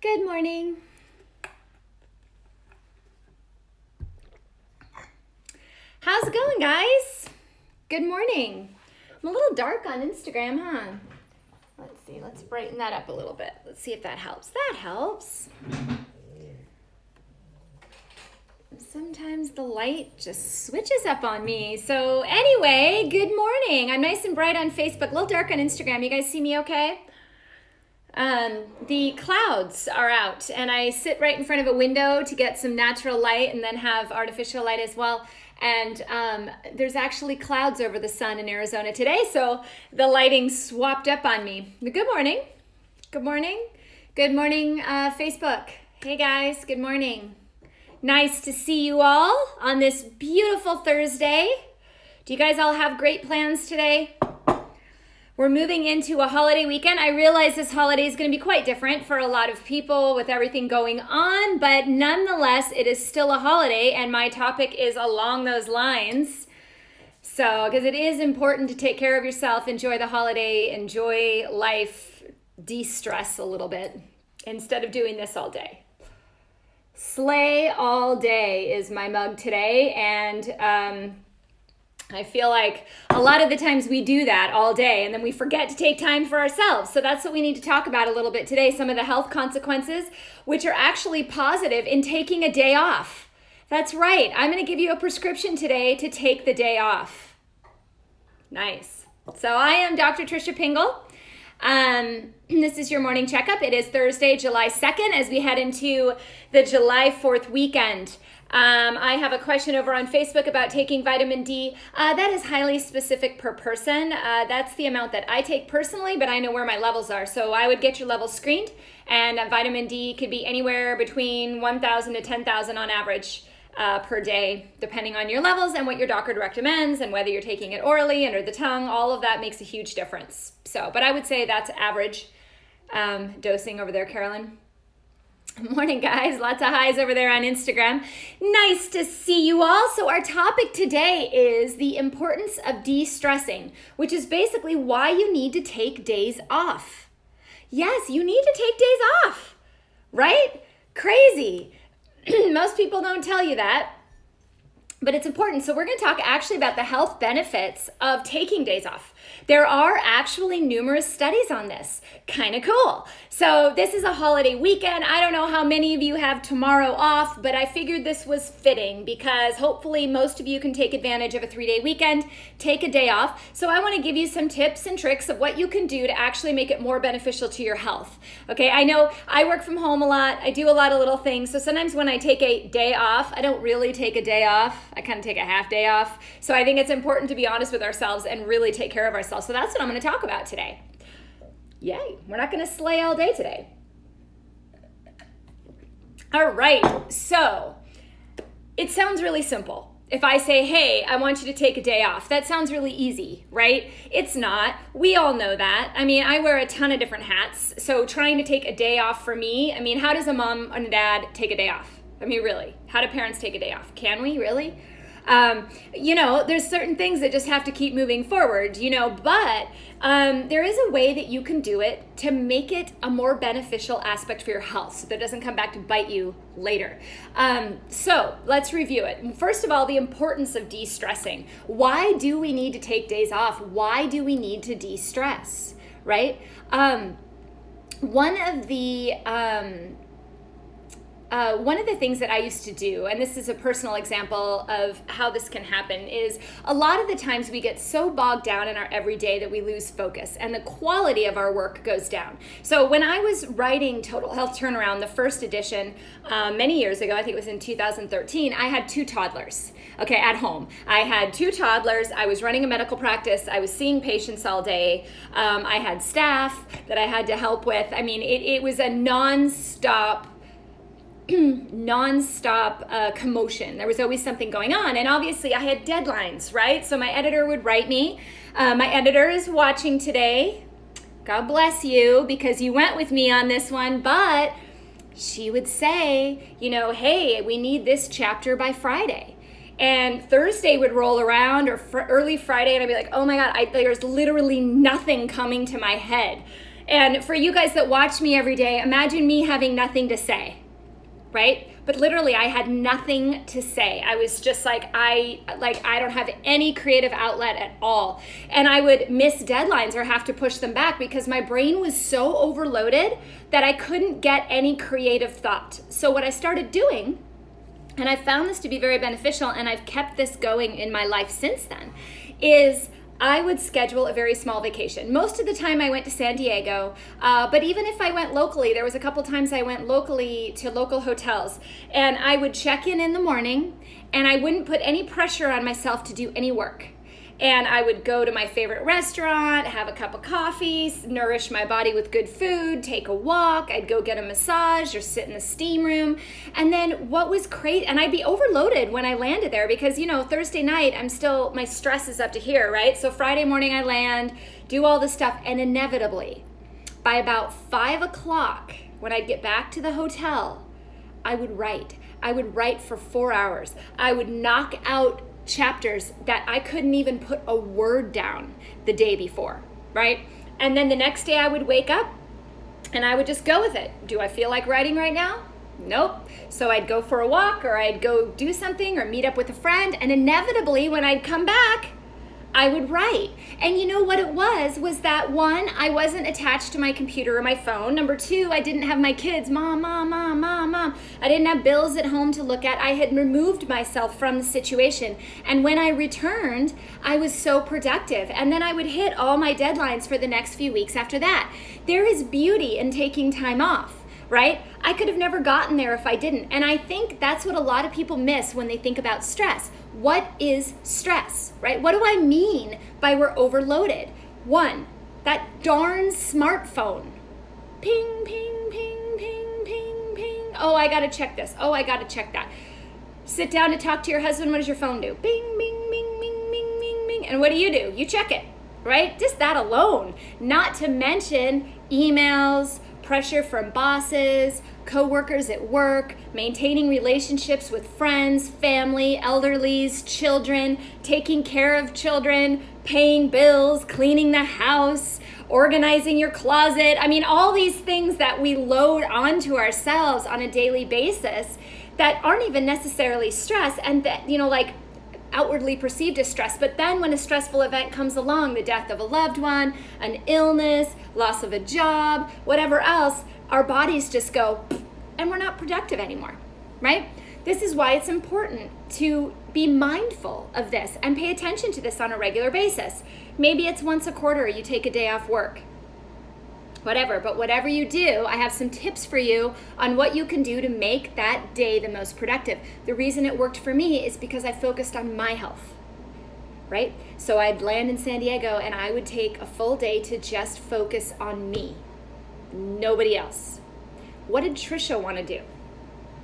Good morning. How's it going, guys? Good morning. I'm a little dark on Instagram, huh? Let's see, let's brighten that up a little bit. Let's see if that helps. That helps. Sometimes the light just switches up on me. So anyway, good morning. I'm nice and bright on Facebook, a little dark on Instagram. You guys see me okay? The clouds are out and I sit right in front of a window to get some natural light and then have artificial light as well. And there's actually clouds over the sun in Arizona today, so the lighting swapped up on me. Good morning. Good morning. Good morning, Facebook. Hey guys, good morning. Nice to see you all on this beautiful Thursday. Do you guys all have great plans today? We're moving into a holiday weekend. I realize this holiday is going to be quite different for a lot of people with everything going on, but nonetheless, it is still a holiday, and my topic is along those lines. So, because it is important to take care of yourself, enjoy the holiday, enjoy life, de-stress a little bit instead of doing this all day. Slay all day is my mug today, and I feel like a lot of the times we do that all day and then we forget to take time for ourselves. So that's what we need to talk about a little bit today, some of the health consequences, which are actually positive in taking a day off. That's right. I'm going to give you a prescription today to take the day off. Nice. So I am Dr. Trisha Pingel. This is your morning checkup. It is Thursday, July 2nd, as we head into the July 4th weekend. I have a question over on Facebook about taking vitamin D. That is highly specific per person. That's the amount that I take personally, but I know where my levels are. So I would get your levels screened, and vitamin D could be anywhere between 1,000 to 10,000 on average per day, depending on your levels and what your doctor recommends and whether you're taking it orally, under the tongue. All of that makes a huge difference. So, but I would say that's average dosing over there, Carolyn. Morning, guys. Lots of highs over there on Instagram. Nice to see you all. So our topic today is the importance of de-stressing, which is basically why you need to take days off. Yes, you need to take days off, right? Crazy. Most people don't tell you that, but it's important. So we're going to talk actually about the health benefits of taking days off. There are actually numerous studies on this. Kind of cool. So this is a holiday weekend. I don't know how many of you have tomorrow off, but I figured this was fitting because hopefully most of you can take advantage of a 3-day weekend, take a day off. So I want to give you some tips and tricks of what you can do to actually make it more beneficial to your health. Okay, I know I work from home a lot. I do a lot of little things. So sometimes when I take a day off, I don't really take a day off. I kind of take a half day off. So I think it's important to be honest with ourselves and really take care of ourselves. So that's what I'm going to talk about today. Yay, we're not going to slay all day today. All right, so it sounds really simple. If I say, hey, I want you to take a day off, that sounds really easy, right? It's not. We all know that. I mean, I wear a ton of different hats. So trying to take a day off for me, I mean, how does a mom and a dad take a day off? I mean, really, how do parents take a day off? Can we really? There's certain things that just have to keep moving forward, but there is a way that you can do it to make it a more beneficial aspect for your health so that it doesn't come back to bite you later. So let's review it. First of all, the importance of de-stressing. Why do we need to take days off? Why do we need to de-stress, right? One of the things that I used to do, and this is a personal example of how this can happen, is a lot of the times we get so bogged down in our everyday that we lose focus and the quality of our work goes down. So when I was writing Total Health Turnaround, the first edition, many years ago, I think it was in 2013, I had 2 toddlers, okay, at home. I had 2 toddlers. I was running a medical practice. I was seeing patients all day. I had staff that I had to help with. I mean, it was a nonstop commotion. There was always something going on. And obviously I had deadlines, right? So my editor would write me. My editor is watching today. God bless you because you went with me on this one. But she would say, hey, we need this chapter by Friday. And Thursday would roll around or early Friday and I'd be like, oh my God, there's literally nothing coming to my head. And for you guys that watch me every day, imagine me having nothing to say, right? But literally I had nothing to say. I was just like I don't have any creative outlet at all. And I would miss deadlines or have to push them back because my brain was so overloaded that I couldn't get any creative thought. So what I started doing, and I found this to be very beneficial, and I've kept this going in my life since then, is I would schedule a very small vacation. Most of the time I went to San Diego, but even if I went locally, there was a couple times I went locally to local hotels, and I would check in the morning, and I wouldn't put any pressure on myself to do any work. And I would go to my favorite restaurant, have a cup of coffee, nourish my body with good food, take a walk. I'd go get a massage or sit in the steam room. And then what was crazy, and I'd be overloaded when I landed there because, Thursday night, my stress is up to here, right? So Friday morning I land, do all this stuff, and inevitably, by about 5 o'clock, when I'd get back to the hotel, I would write. I would write for 4 hours. I would knock out chapters that I couldn't even put a word down the day before, right? And then the next day I would wake up and I would just go with it. Do I feel like writing right now? Nope. So I'd go for a walk or I'd go do something or meet up with a friend, and inevitably when I'd come back, I would write. And you know what it was that one, I wasn't attached to my computer or my phone. Number two, I didn't have my kids, mom. I didn't have bills at home to look at. I had removed myself from the situation. And when I returned, I was so productive. And then I would hit all my deadlines for the next few weeks after that. There is beauty in taking time off, right? I could have never gotten there if I didn't. And I think that's what a lot of people miss when they think about stress. What is stress, right? What do I mean by we're overloaded? One, that darn smartphone. Ping, ping, ping, ping, ping, ping. Oh, I gotta check this. Oh, I gotta check that. Sit down to talk to your husband. What does your phone do? Bing, bing, bing, bing, bing, bing, bing. And what do? You check it, right? Just that alone. Not to mention emails, pressure from bosses, coworkers at work, maintaining relationships with friends, family, elderlies, children, taking care of children, paying bills, cleaning the house, organizing your closet. I mean, all these things that we load onto ourselves on a daily basis that aren't even necessarily stress, and that, outwardly perceived as stress. But then when a stressful event comes along, the death of a loved one, an illness, loss of a job, whatever else, our bodies just go, and we're not productive anymore, right? This is why it's important to be mindful of this and pay attention to this on a regular basis. Maybe it's once a quarter you take a day off work. Whatever, but whatever you do, I have some tips for you on what you can do to make that day the most productive. The reason it worked for me is because I focused on my health, right? So I'd land in San Diego and I would take a full day to just focus on me, nobody else. What did Trisha want to do,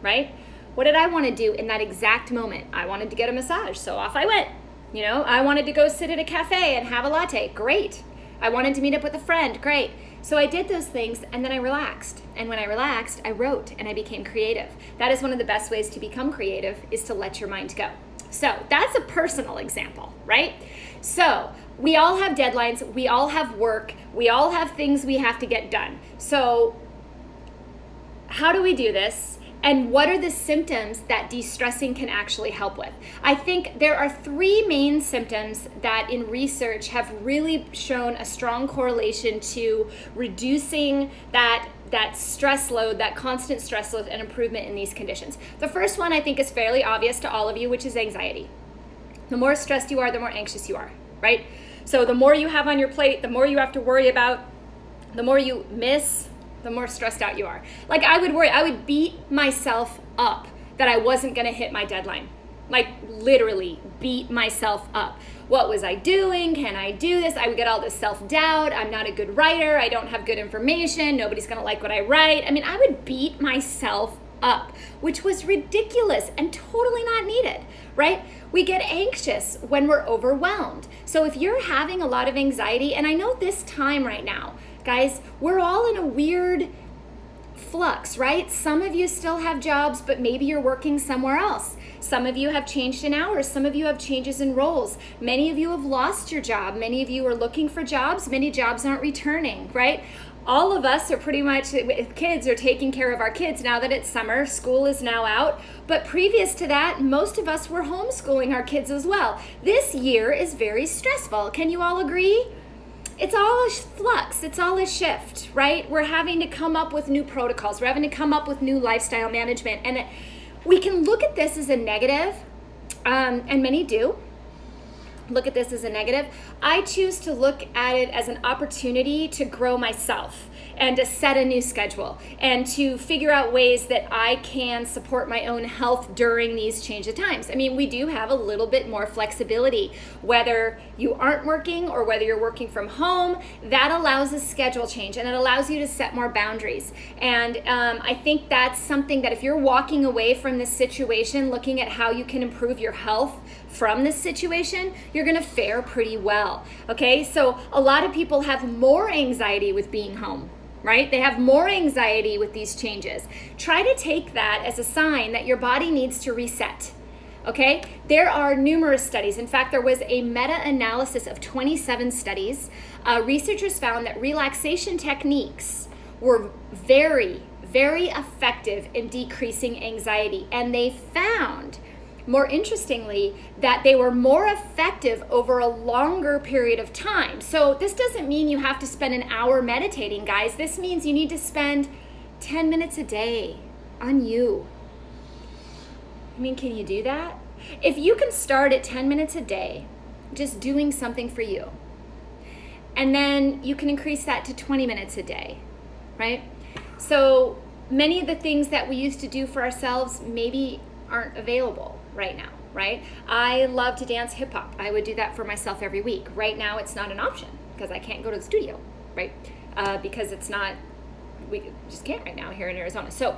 right? What did I want to do in that exact moment? I wanted to get a massage, so off I went. I wanted to go sit at a cafe and have a latte, great. I wanted to meet up with a friend, great. So I did those things and then I relaxed. And when I relaxed, I wrote and I became creative. That is one of the best ways to become creative, is to let your mind go. So that's a personal example, right? So we all have deadlines, we all have work, we all have things we have to get done. So how do we do this? And what are the symptoms that de-stressing can actually help with? I think there are 3 main symptoms that in research have really shown a strong correlation to reducing that stress load, that constant stress load, and improvement in these conditions. The first one I think is fairly obvious to all of you, which is anxiety. The more stressed you are, the more anxious you are, right? So the more you have on your plate, the more you have to worry about, the more you miss, the more stressed out you are. Like I would beat myself up that I wasn't gonna hit my deadline. Like literally beat myself up. What was I doing? Can I do this? I would get all this self-doubt. I'm not a good writer. I don't have good information. Nobody's gonna like what I write. I mean, I would beat myself up, which was ridiculous and totally not needed, right? We get anxious when we're overwhelmed. So if you're having a lot of anxiety, and I know this time right now, guys, we're all in a weird flux, right? Some of you still have jobs, but maybe you're working somewhere else. Some of you have changed in hours. Some of you have changes in roles. Many of you have lost your job. Many of you are looking for jobs. Many jobs aren't returning, right? All of us are pretty much, kids are taking care of our kids now that it's summer. School is now out. But previous to that, most of us were homeschooling our kids as well. This year is very stressful. Can you all agree? It's all a flux. It's all a shift, right? We're having to come up with new protocols. We're having to come up with new lifestyle management. And we can look at this as a negative, and many do look at this as a negative. I choose to look at it as an opportunity to grow myself and to set a new schedule and to figure out ways that I can support my own health during these change of times. I mean, we do have a little bit more flexibility, whether you aren't working or whether you're working from home. That allows a schedule change and it allows you to set more boundaries. And I think that's something that if you're walking away from this situation, looking at how you can improve your health from this situation, you're going to fare pretty well. Okay, so a lot of people have more anxiety with being home, right? They have more anxiety with these changes. Try to take that as a sign that your body needs to reset. Okay, there are numerous studies. In fact, there was a meta-analysis of 27 studies. Researchers found that relaxation techniques were very, very effective in decreasing anxiety, and they found, more interestingly, that they were more effective over a longer period of time. So this doesn't mean you have to spend an hour meditating, guys. This means you need to spend 10 minutes a day on you. I mean, can you do that? If you can start at 10 minutes a day, just doing something for you, and then you can increase that to 20 minutes a day, right? So many of the things that we used to do for ourselves maybe aren't available right now, right? I love to dance hip hop. I would do that for myself every week. Right now, it's not an option because I can't go to the studio, right? Because it's not, we just can't right now here in Arizona. So,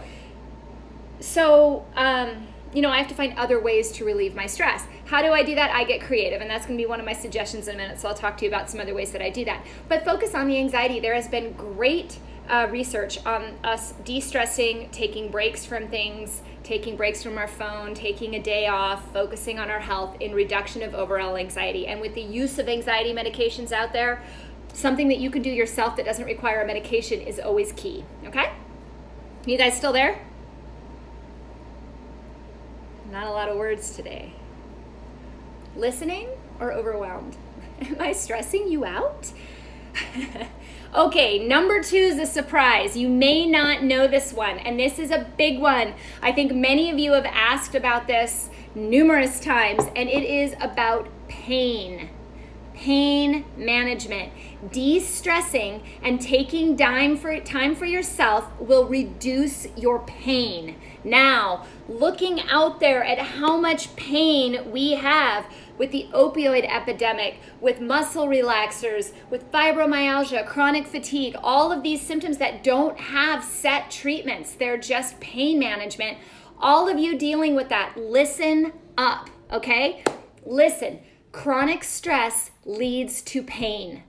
you know, I have to find other ways to relieve my stress. How do I do that? I get creative, and that's going to be one of my suggestions in a minute. So I'll talk to you about some other ways that I do that. But focus on the anxiety. There has been great research on us de-stressing, taking breaks from things, taking breaks from our phone, taking a day off, focusing on our health in reduction of overall anxiety. And with the use of anxiety medications out there, something that you can do yourself that doesn't require a medication is always key, okay? You guys still there? Not a lot of words today. Listening or overwhelmed? Am I stressing you out? Okay, number 2 is a surprise. You may not know this one, and this is a big one. I think many of you have asked about this numerous times, and it is about pain. Pain management. De-stressing and taking time for yourself will reduce your pain. Now, looking out there at how much pain we have with the opioid epidemic, with muscle relaxers, with fibromyalgia, chronic fatigue, all of these symptoms that don't have set treatments, they're just pain management. All of you dealing with that, listen up, okay? Listen, chronic stress leads to pain,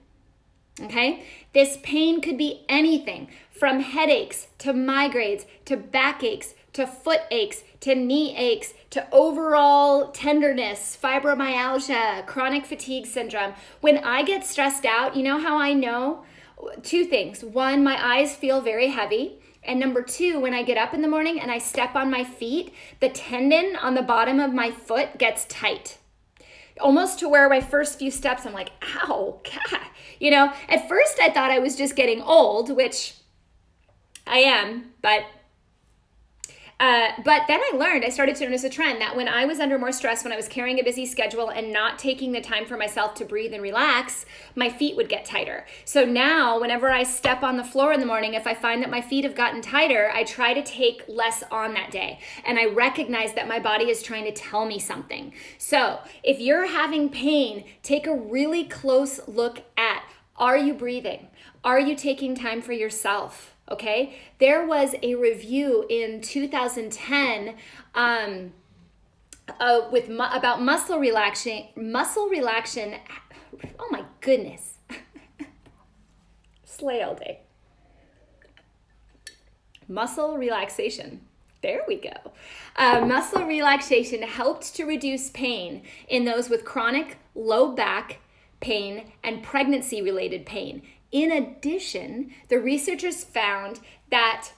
okay? This pain could be anything from headaches to migraines to backaches to foot aches, to knee aches, to overall tenderness, fibromyalgia, chronic fatigue syndrome. When I get stressed out, you know how I know? 2 things. 1, my eyes feel very heavy. And number 2, when I get up in the morning and I step on my feet, the tendon on the bottom of my foot gets tight. Almost to where my first few steps, I'm like, ow, God. You know, at first I thought I was just getting old, which I am, but then I started to notice a trend that when I was under more stress, when I was carrying a busy schedule and not taking the time for myself to breathe and relax, my feet would get tighter. So now whenever I step on the floor in the morning, if I find that my feet have gotten tighter, I try to take less on that day. And I recognize that my body is trying to tell me something. So if you're having pain, take a really close look at, are you breathing? Are you taking time for yourself? Okay, there was a review in 2010 about muscle relaxation. Oh my goodness, slay all day. Muscle relaxation. There we go. Muscle relaxation helped to reduce pain in those with chronic low back pain and pregnancy-related pain. In addition, the researchers found that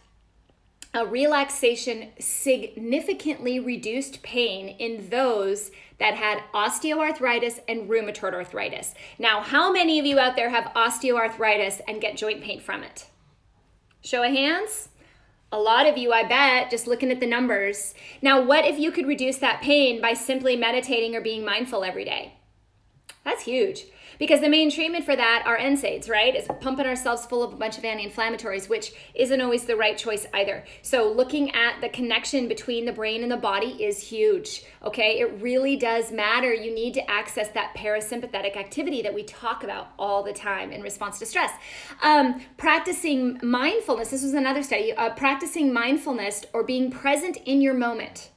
a relaxation significantly reduced pain in those that had osteoarthritis and rheumatoid arthritis. Now, how many of you out there have osteoarthritis and get joint pain from it? Show of hands. A lot of you, I bet, just looking at the numbers. Now, what if you could reduce that pain by simply meditating or being mindful every day? That's huge. Because the main treatment for that are NSAIDs, right? Is pumping ourselves full of a bunch of anti-inflammatories, which isn't always the right choice either. So looking at the connection between the brain and the body is huge, okay? It really does matter. You need to access that parasympathetic activity that we talk about all the time in response to stress. Practicing mindfulness, this was another study, practicing mindfulness or being present in your moment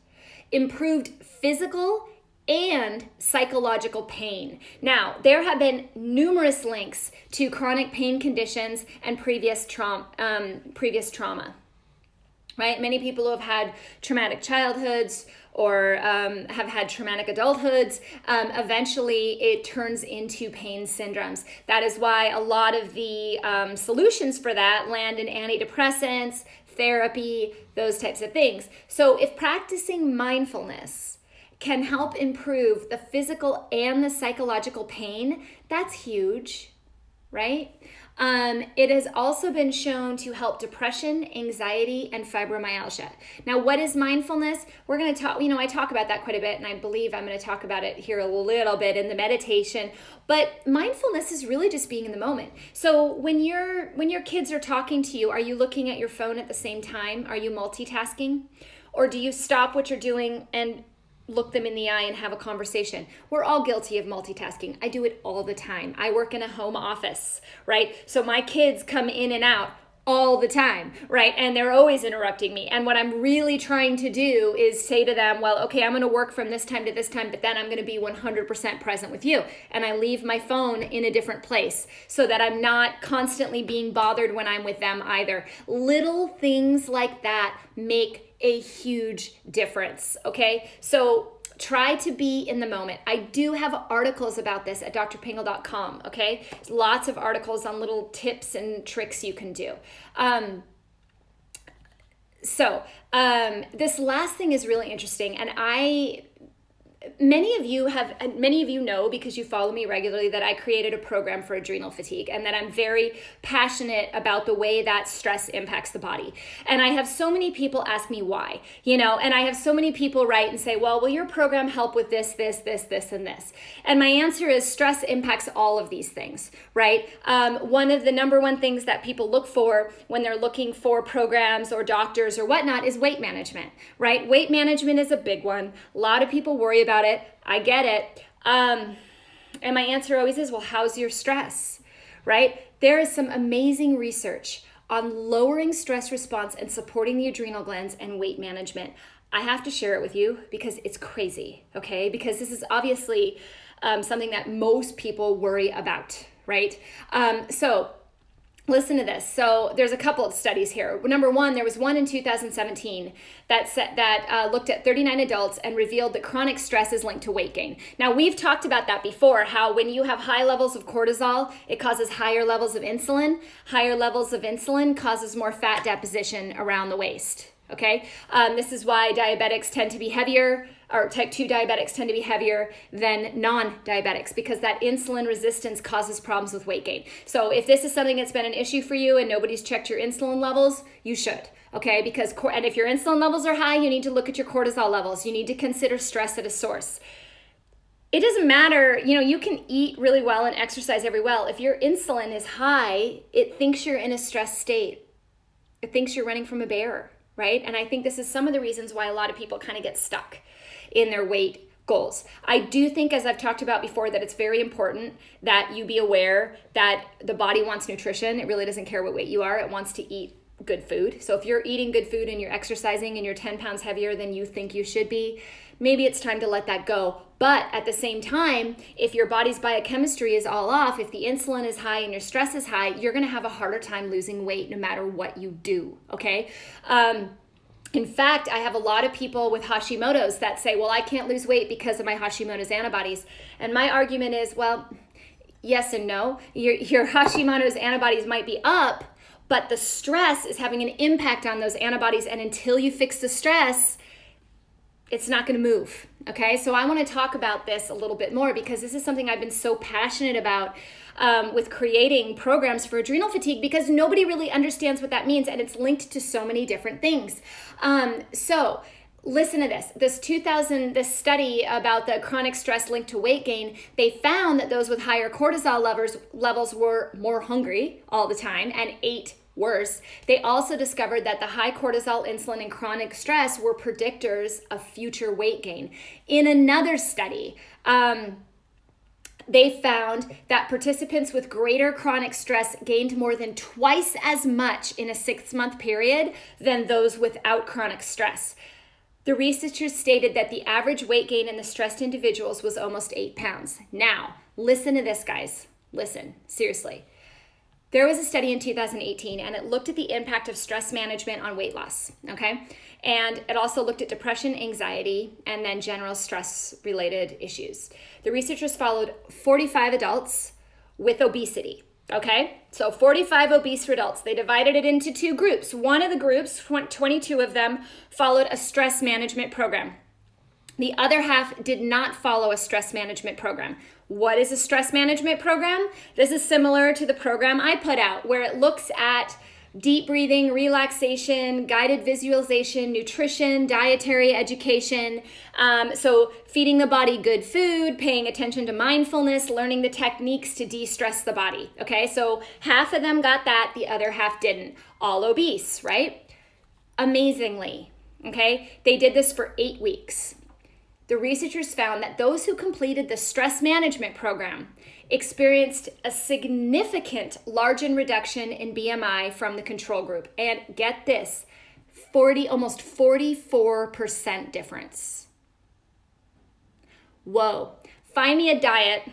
improved physical and psychological pain. Now, there have been numerous links to chronic pain conditions and previous trauma, right? Many people who have had traumatic childhoods or have had traumatic adulthoods, eventually it turns into pain syndromes. That is why a lot of the solutions for that land in antidepressants, therapy, those types of things. So if practicing mindfulness can help improve the physical and the psychological pain, that's huge, right? It has also been shown to help depression, anxiety, and fibromyalgia. Now, what is mindfulness? We're going to talk, I talk about that quite a bit, and I believe I'm going to talk about it here a little bit in the meditation, but mindfulness is really just being in the moment. So when your kids are talking to you, are you looking at your phone at the same time? Are you multitasking? Or do you stop what you're doing and look them in the eye and have a conversation? We're all guilty of multitasking. I do it all the time. I work in a home office, right? So my kids come in and out all the time, right? And they're always interrupting me. And what I'm really trying to do is say to them, well, okay, I'm going to work from this time to this time, but then I'm going to be 100% present with you. And I leave my phone in a different place so that I'm not constantly being bothered when I'm with them either. Little things like that make a huge difference, okay? So try to be in the moment. I do have articles about this at drpingel.com, okay? Lots of articles on little tips and tricks you can do. This last thing is really interesting, and many of you know, because you follow me regularly, that I created a program for adrenal fatigue and that I'm very passionate about the way that stress impacts the body. And I have so many people ask me why, and I have so many people write and say, well, will your program help with this, this, this, this, and this? And my answer is stress impacts all of these things, right? One of the number one things that people look for when they're looking for programs or doctors or whatnot is weight management, right? Weight management is a big one. A lot of people worry about it. I get it. And my answer always is, well, how's your stress, right? There is some amazing research on lowering stress response and supporting the adrenal glands and weight management. I have to share it with you because it's crazy, okay? Because this is obviously something that most people worry about, right? So listen to this. So there's a couple of studies here. Number one, there was one in 2017 that looked at 39 adults and revealed that chronic stress is linked to weight gain. Now, we've talked about that before, how when you have high levels of cortisol, it causes higher levels of insulin. Higher levels of insulin causes more fat deposition around the waist, okay? This is why diabetics tend to be heavier, or type 2 diabetics tend to be heavier than non-diabetics, because that insulin resistance causes problems with weight gain. So if this is something that's been an issue for you and nobody's checked your insulin levels, you should, okay? And if your insulin levels are high, you need to look at your cortisol levels. You need to consider stress at a source. It doesn't matter, you can eat really well and exercise every well. If your insulin is high, it thinks you're in a stress state. It thinks you're running from a bear, right? And I think this is some of the reasons why a lot of people kind of get stuck in their weight goals. I do think, as I've talked about before, that it's very important that you be aware that the body wants nutrition. It really doesn't care what weight you are. It wants to eat good food. So if you're eating good food and you're exercising and you're 10 pounds heavier than you think you should be, maybe it's time to let that go. But at the same time, if your body's biochemistry is all off, if the insulin is high and your stress is high, you're going to have a harder time losing weight no matter what you do, okay? In fact, I have a lot of people with Hashimoto's that say, well, I can't lose weight because of my Hashimoto's antibodies. And my argument is, well, yes and no. Your Hashimoto's antibodies might be up, but the stress is having an impact on those antibodies. And until you fix the stress, it's not going to move. Okay, so I want to talk about this a little bit more because this is something I've been so passionate about with creating programs for adrenal fatigue, because nobody really understands what that means, and it's linked to so many different things. So listen to this. This study about the chronic stress linked to weight gain, they found that those with higher cortisol levels were more hungry all the time and ate worse. They also discovered that the high cortisol, insulin, and chronic stress were predictors of future weight gain. In another study, they found that participants with greater chronic stress gained more than twice as much in a 6-month period than those without chronic stress. The researchers stated that the average weight gain in the stressed individuals was almost 8 pounds. Now, listen to this, guys. Listen, seriously. There was a study in 2018, and it looked at the impact of stress management on weight loss, okay? And it also looked at depression, anxiety, and then general stress-related issues. The researchers followed 45 adults with obesity, okay? So 45 obese adults. They divided it into 2 groups. One of the groups, 22 of them, followed a stress management program. The other half did not follow a stress management program. What is a stress management program? This is similar to the program I put out, where it looks at deep breathing, relaxation, guided visualization, nutrition, dietary education. So feeding the body good food, paying attention to mindfulness, learning the techniques to de-stress the body. Okay, so half of them got that, the other half didn't. All obese, right? Amazingly, okay? They did this for 8 weeks. The researchers found that those who completed the stress management program experienced a significant larger reduction in BMI from the control group. And get this, almost 44% difference. Whoa. Find me a diet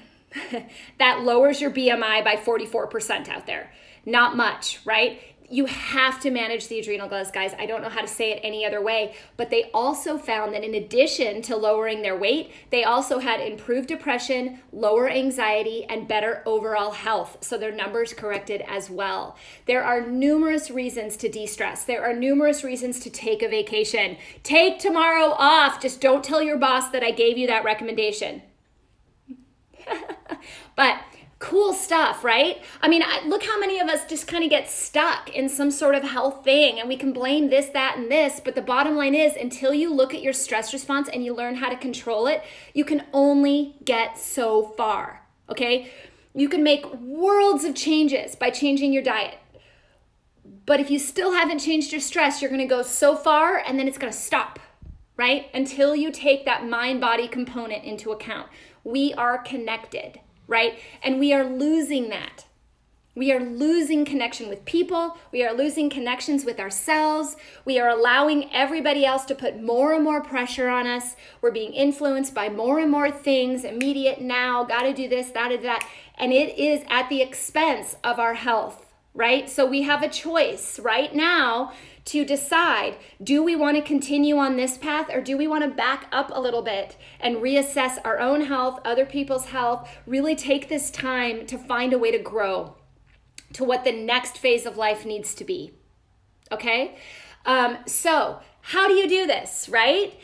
that lowers your BMI by 44% out there. Not much, right? You have to manage the adrenal glands, guys. I don't know how to say it any other way, but they also found that in addition to lowering their weight, they also had improved depression, lower anxiety, and better overall health. So their numbers corrected as well. There are numerous reasons to de-stress. There are numerous reasons to take a vacation. Take tomorrow off. Just don't tell your boss that I gave you that recommendation. But cool stuff, right? I mean, look how many of us just kind of get stuck in some sort of health thing, and we can blame this, that, and this, but the bottom line is, until you look at your stress response and you learn how to control it, you can only get so far, okay? You can make worlds of changes by changing your diet, but if you still haven't changed your stress, you're gonna go so far and then it's gonna stop, right? Until you take that mind-body component into account. We are connected, right? And we are losing that. We are losing connection with people. We are losing connections with ourselves. We are allowing everybody else to put more and more pressure on us. We're being influenced by more and more things, immediate now, got to do this, that, and that. And it is at the expense of our health, right? So we have a choice right now to decide, do we want to continue on this path, or do we want to back up a little bit and reassess our own health, other people's health, really take this time to find a way to grow to what the next phase of life needs to be, okay? So how do you do this, right?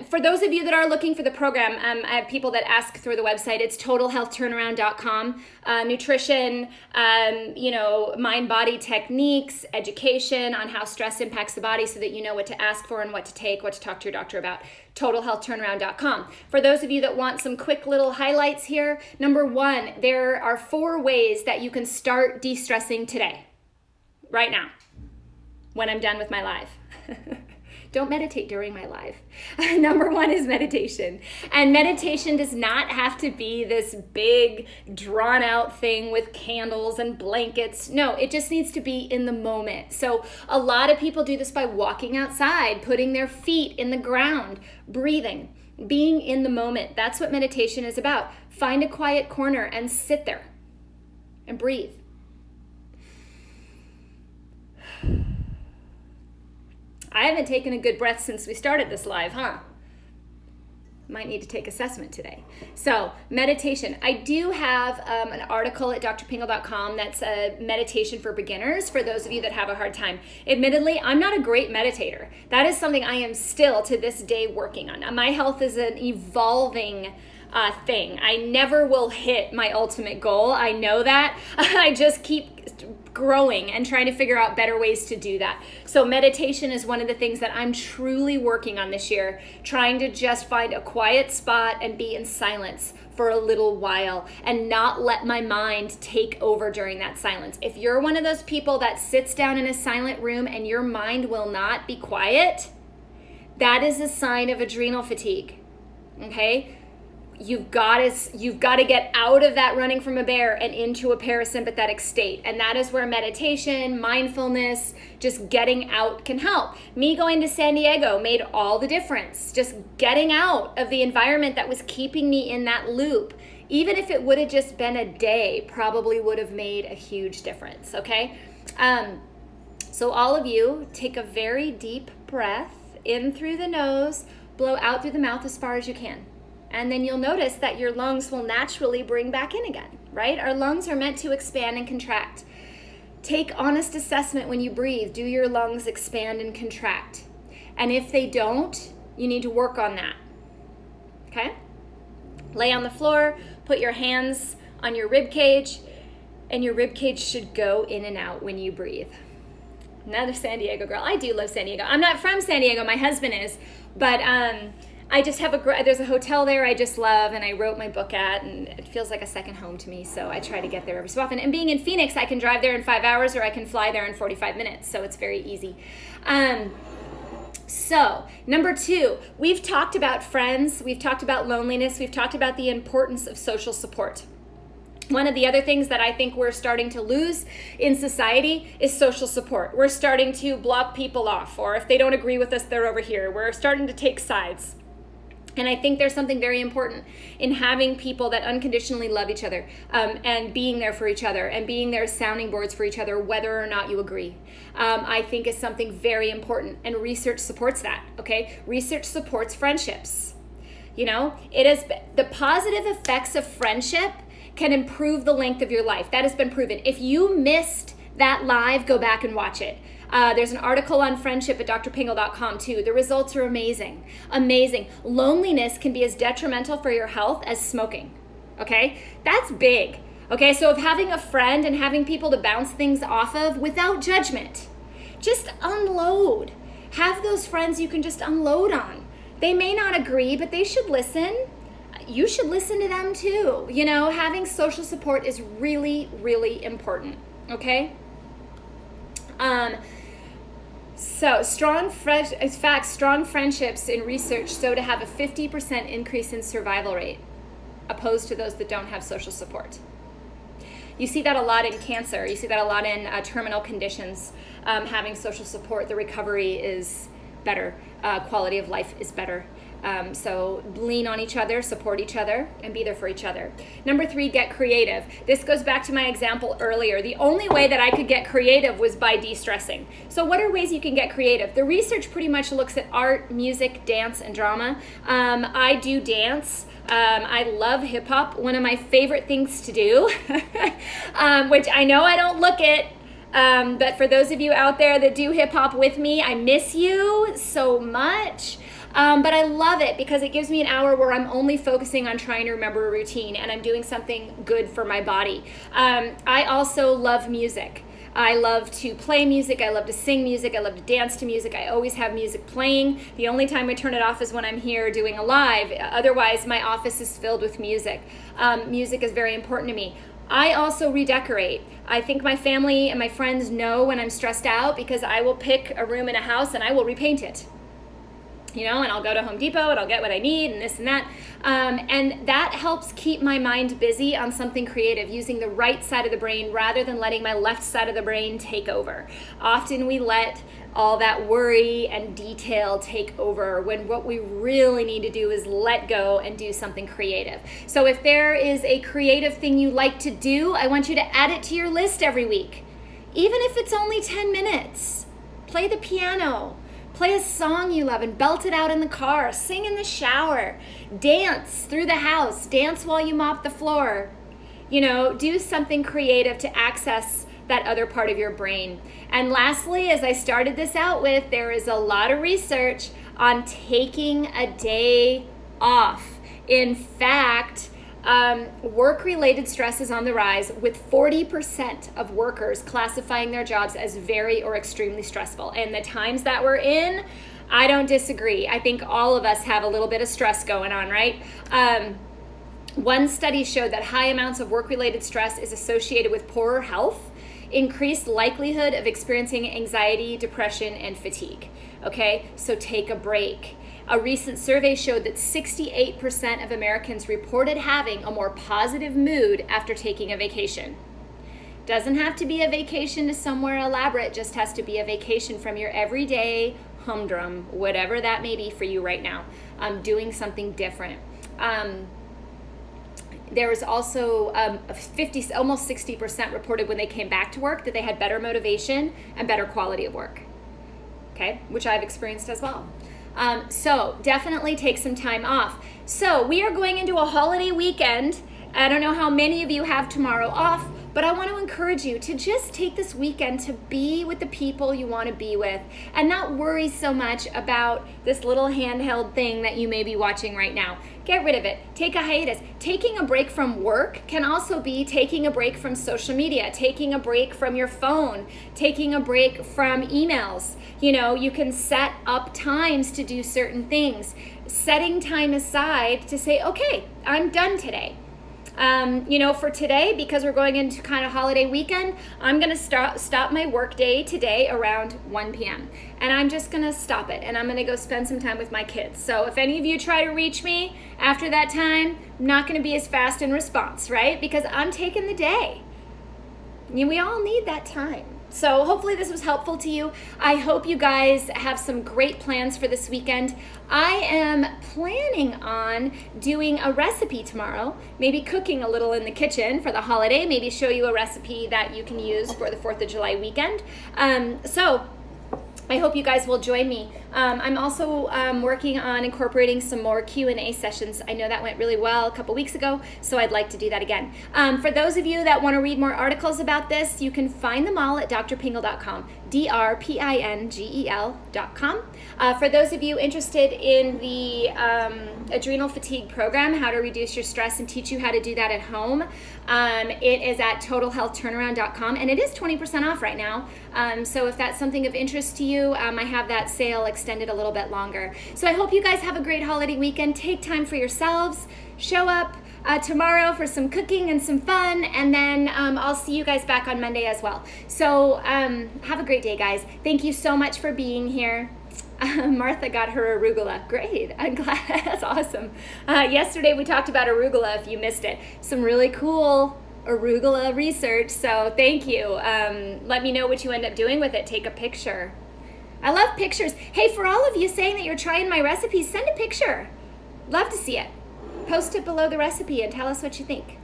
For those of you that are looking for the program, I have people that ask through the website. It's totalhealthturnaround.com. Nutrition, mind-body techniques, education on how stress impacts the body so that you know what to ask for and what to take, what to talk to your doctor about. Totalhealthturnaround.com. For those of you that want some quick little highlights here, number 1, there are 4 ways that you can start de-stressing today, right now, when I'm done with my live. Don't meditate during my live. Number one is meditation. And meditation does not have to be this big, drawn out thing with candles and blankets. No, it just needs to be in the moment. So a lot of people do this by walking outside, putting their feet in the ground, breathing, being in the moment. That's what meditation is about. Find a quiet corner and sit there and breathe. I haven't taken a good breath since we started this live, huh? Might need to take assessment today. So meditation. I do have an article at drpingel.com that's a meditation for beginners for those of you that have a hard time. Admittedly, I'm not a great meditator. That is something I am still to this day working on. My health is an evolving thing. I never will hit my ultimate goal. I know that. I just keep growing and trying to figure out better ways to do that. So meditation is one of the things that I'm truly working on this year, trying to just find a quiet spot and be in silence for a little while and not let my mind take over during that silence. If you're one of those people that sits down in a silent room and your mind will not be quiet, that is a sign of adrenal fatigue. Okay? You've got to get out of that running from a bear and into a parasympathetic state. And that is where meditation, mindfulness, just getting out can help. Me going to San Diego made all the difference. Just getting out of the environment that was keeping me in that loop, even if it would have just been a day, probably would have made a huge difference, okay? So all of you, take a very deep breath in through the nose, blow out through the mouth as far as you can. And then you'll notice that your lungs will naturally bring back in again, right? Our lungs are meant to expand and contract. Take honest assessment when you breathe. Do your lungs expand and contract? And if they don't, you need to work on that, okay? Lay on the floor, put your hands on your rib cage, and your rib cage should go in and out when you breathe. Another San Diego girl. I do love San Diego. I'm not from San Diego, my husband is, but I just have there's a hotel there I just love, and I wrote my book at, and it feels like a second home to me, so I try to get there every so often. And being in Phoenix, I can drive there in 5 hours, or I can fly there in 45 minutes, so it's very easy. So, number 2, we've talked about friends, we've talked about loneliness, we've talked about the importance of social support. One of the other things that I think we're starting to lose in society is social support. We're starting to block people off, or if they don't agree with us, they're over here. We're starting to take sides. And I think there's something very important in having people that unconditionally love each other, and being there for each other, and being there as sounding boards for each other, whether or not you agree. I think is something very important, and research supports that, okay? Research supports friendships. You know, it is the positive effects of friendship can improve the length of your life. That has been proven. If you missed that live, go back and watch it. There's an article on friendship at drpingel.com too. The results are amazing. Amazing. Loneliness can be as detrimental for your health as smoking. Okay? That's big. Okay, so if having a friend and having people to bounce things off of without judgment, just unload. Have those friends you can just unload on. They may not agree, but they should listen. You should listen to them too. You know, having social support is really, really important. Okay? So strong friendships in research show to have a 50% increase in survival rate, opposed to those that don't have social support. You see that a lot in cancer. You see that a lot in terminal conditions. Having social support, the recovery is better. Quality of life is better. So lean on each other, support each other, and be there for each other. Number 3, get creative. This goes back to my example earlier. The only way that I could get creative was by de-stressing. So what are ways you can get creative? The research pretty much looks at art, music, dance, and drama. I do dance. I love hip hop. One of my favorite things to do, which I know I don't look it. But for those of you out there that do hip hop with me, I miss you so much. But I love it because it gives me an hour where I'm only focusing on trying to remember a routine, and I'm doing something good for my body. I also love music. I love to play music. I love to sing music. I love to dance to music. I always have music playing. The only time I turn it off is when I'm here doing a live. Otherwise, my office is filled with music. Music is very important to me. I also redecorate. I think my family and my friends know when I'm stressed out because I will pick a room in a house and I will repaint it. and I'll go to Home Depot and I'll get what I need and this and that. And that helps keep my mind busy on something creative, using the right side of the brain rather than letting my left side of the brain take over. Often we let all that worry and detail take over when what we really need to do is let go and do something creative. So if there is a creative thing you like to do, I want you to add it to your list every week. Even if it's only 10 minutes, play the piano. Play a song you love and belt it out in the car. Sing in the shower. Dance through the house. Dance while you mop the floor. Do something creative to access that other part of your brain. And lastly, as I started this out with, there is a lot of research on taking a day off. In fact, work-related stress is on the rise, with 40% of workers classifying their jobs as very or extremely stressful. And the times that we're in, I don't disagree. I think all of us have a little bit of stress going on, right? One study showed that high amounts of work-related stress is associated with poorer health, increased likelihood of experiencing anxiety, depression, and fatigue. Okay, so take a break. A recent survey showed that 68% of Americans reported having a more positive mood after taking a vacation. Doesn't have to be a vacation to somewhere elaborate, just has to be a vacation from your everyday humdrum, whatever that may be for you right now. Doing something different. There was also almost 60% reported when they came back to work that they had better motivation and better quality of work. Okay, which I've experienced as well. So definitely take some time off. So we are going into a holiday weekend. I don't know how many of you have tomorrow off, but I want to encourage you to just take this weekend to be with the people you want to be with and not worry so much about this little handheld thing that you may be watching right now. Get rid of it. Take a hiatus. Taking a break from work can also be taking a break from social media, taking a break from your phone, taking a break from emails. You can set up times to do certain things. Setting time aside to say, okay, I'm done today. For today, because we're going into kind of holiday weekend, I'm going to stop my work day today around 1 p.m. And I'm just going to stop it. And I'm going to go spend some time with my kids. So if any of you try to reach me after that time, I'm not going to be as fast in response, right? Because I'm taking the day. We all need that time. So hopefully this was helpful to you. I hope you guys have some great plans for this weekend. I am planning on doing a recipe tomorrow, maybe cooking a little in the kitchen for the holiday, maybe show you a recipe that you can use for the 4th of July weekend. So I hope you guys will join me. I'm also working on incorporating some more Q&A sessions. I know that went really well a couple weeks ago, so I'd like to do that again. For those of you that want to read more articles about this, you can find them all at drpingel.com, drpingel.com. For those of you interested in the adrenal fatigue program, how to reduce your stress and teach you how to do that at home, it is at totalhealthturnaround.com, and it is 20% off right now. So if that's something of interest to you, I have that sale extended a little bit longer. So I hope you guys have a great holiday weekend. Take time for yourselves. Show up tomorrow for some cooking and some fun, and then I'll see you guys back on Monday as well. So have a great day, guys. Thank you so much for being here. Martha got her arugula. Great. I'm glad. That's awesome. Yesterday we talked about arugula, if you missed it. Some really cool arugula research, so thank you. Let me know what you end up doing with it. Take a picture. I love pictures. Hey, for all of you saying that you're trying my recipes, send a picture. Love to see it. Post it below the recipe and tell us what you think,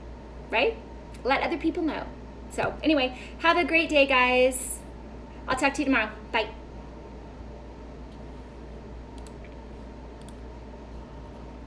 right? Let other people know. So anyway, have a great day, guys. I'll talk to you tomorrow. Bye.